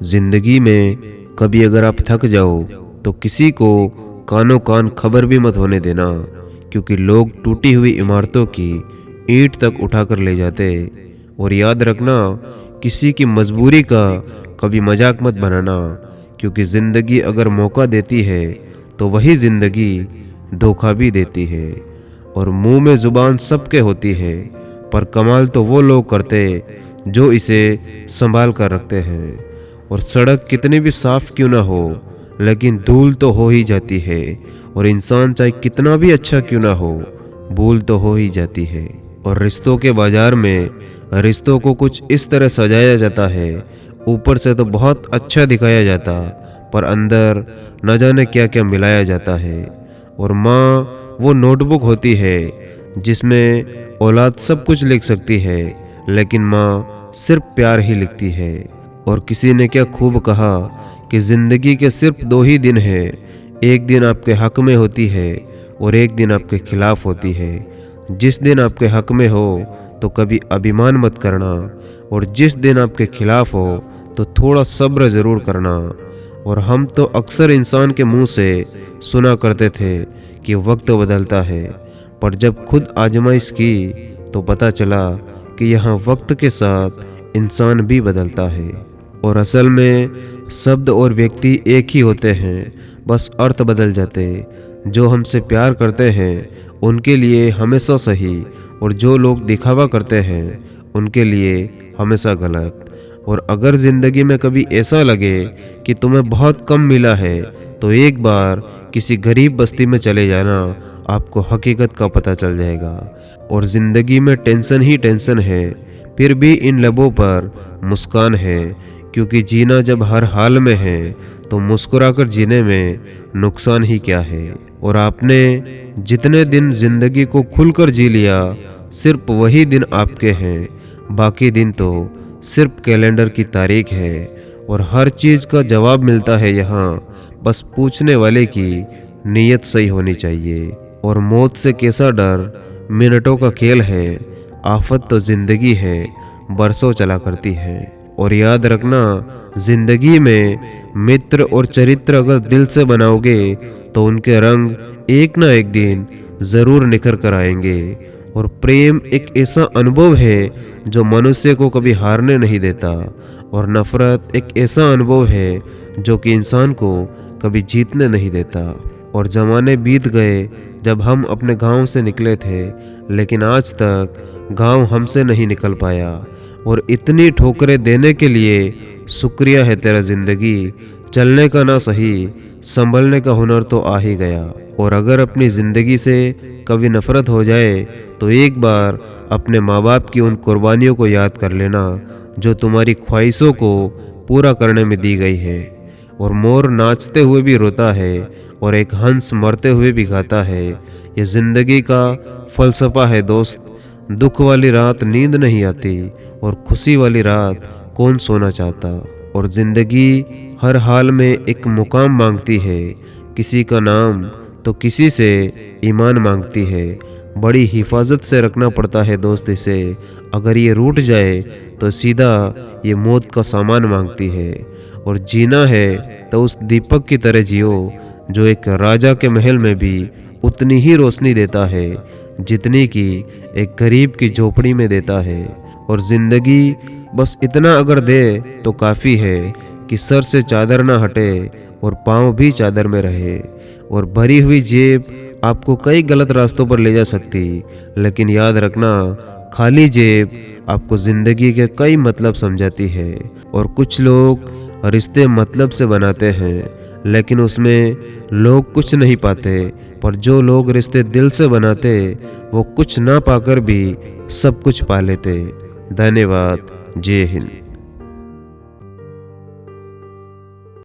जिंदगी में कभी अगर आप थक जाओ तो किसी को कानो कान खबर भी मत होने देना, क्योंकि लोग टूटी हुई इमारतों की ईंट तक उठाकर ले जाते। और याद रखना, किसी की मजबूरी का कभी मजाक मत बनाना, क्योंकि ज़िंदगी अगर मौका देती है तो वही ज़िंदगी धोखा भी देती है। और मुंह में ज़ुबान सबके होती है, पर कमाल तो वो लोग करते जो इसे संभाल कर रखते हैं। और सड़क कितनी भी साफ क्यों ना हो, लेकिन धूल तो हो ही जाती है। और इंसान चाहे कितना भी अच्छा क्यों ना हो, भूल तो हो ही जाती है। और रिश्तों के बाजार में रिश्तों को कुछ इस तरह सजाया जाता है, ऊपर से तो बहुत अच्छा दिखाया जाता, पर अंदर न जाने क्या क्या मिलाया जाता है। और माँ वो नोटबुक होती है जिसमें औलाद सब कुछ लिख सकती है, लेकिन माँ सिर्फ प्यार ही लिखती है। और किसी ने क्या खूब कहा कि ज़िंदगी के सिर्फ 2 ही दिन हैं, एक दिन आपके हक में होती है और एक दिन आपके खिलाफ होती है। जिस दिन आपके हक में हो तो कभी अभिमान मत करना, और जिस दिन आपके खिलाफ हो तो थोड़ा सब्र ज़रूर करना। और हम तो अक्सर इंसान के मुंह से सुना करते थे कि वक्त बदलता है, पर जब खुद आजमाइश की तो पता चला कि यहाँ वक्त के साथ इंसान भी बदलता है। और असल में शब्द और व्यक्ति एक ही होते हैं, बस अर्थ बदल जाते। जो हमसे प्यार करते हैं उनके लिए हमेशा सही, और जो लोग दिखावा करते हैं उनके लिए हमेशा गलत। और अगर ज़िंदगी में कभी ऐसा लगे कि तुम्हें बहुत कम मिला है, तो एक बार किसी गरीब बस्ती में चले जाना, आपको हकीकत का पता चल जाएगा। और ज़िंदगी में टेंशन ही टेंशन है, फिर भी इन लबों पर मुस्कान है, क्योंकि जीना जब हर हाल में है तो मुस्कुराकर जीने में नुकसान ही क्या है। और आपने जितने दिन जिंदगी को खुलकर जी लिया, सिर्फ वही दिन आपके हैं, बाकी दिन तो सिर्फ कैलेंडर की तारीख है। और हर चीज़ का जवाब मिलता है यहाँ, बस पूछने वाले की नीयत सही होनी चाहिए। और मौत से कैसा डर, मिनटों का खेल है, आफत तो जिंदगी है, बरसों चला करती है। और याद रखना, जिंदगी में मित्र और चरित्र अगर दिल से बनाओगे तो उनके रंग एक ना एक दिन ज़रूर निखर कर आएंगे। और प्रेम एक ऐसा अनुभव है जो मनुष्य को कभी हारने नहीं देता, और नफ़रत एक ऐसा अनुभव है जो कि इंसान को कभी जीतने नहीं देता। और ज़माने बीत गए जब हम अपने गांव से निकले थे, लेकिन आज तक गांव हमसे नहीं निकल पाया। और इतनी ठोकरें देने के लिए शुक्रिया है तेरा ज़िंदगी, चलने का ना सही, संभलने का हुनर तो आ ही गया। और अगर अपनी ज़िंदगी से कभी नफ़रत हो जाए तो एक बार अपने माँ बाप की उन कुर्बानियों को याद कर लेना जो तुम्हारी ख्वाहिशों को पूरा करने में दी गई है। और मोर नाचते हुए भी रोता है, और एक हंस मरते हुए भी गाता है। ये ज़िंदगी का फ़लसफ़ा है दोस्त, दुख वाली रात नींद नहीं आती, और खुशी वाली रात कौन सोना चाहता। और ज़िंदगी हर हाल में एक मुकाम मांगती है, किसी का नाम तो किसी से ईमान मांगती है। बड़ी हिफाजत से रखना पड़ता है दोस्त इसे, अगर ये रूठ जाए तो सीधा ये मौत का सामान मांगती है। और जीना है तो उस दीपक की तरह जियो जो एक राजा के महल में भी उतनी ही रोशनी देता है जितनी कि एक गरीब की झोपड़ी में देता है। और ज़िंदगी बस इतना अगर दे तो काफ़ी है कि सर से चादर ना हटे और पाँव भी चादर में रहे। और भरी हुई जेब आपको कई गलत रास्तों पर ले जा सकती, लेकिन याद रखना, खाली जेब आपको ज़िंदगी के कई मतलब समझाती है। और कुछ लोग रिश्ते मतलब से बनाते हैं, लेकिन उसमें लोग कुछ नहीं पाते, पर जो लोग रिश्ते दिल से बनाते वो कुछ ना पाकर भी सब कुछ पा लेते। धन्यवाद। जय हिंद।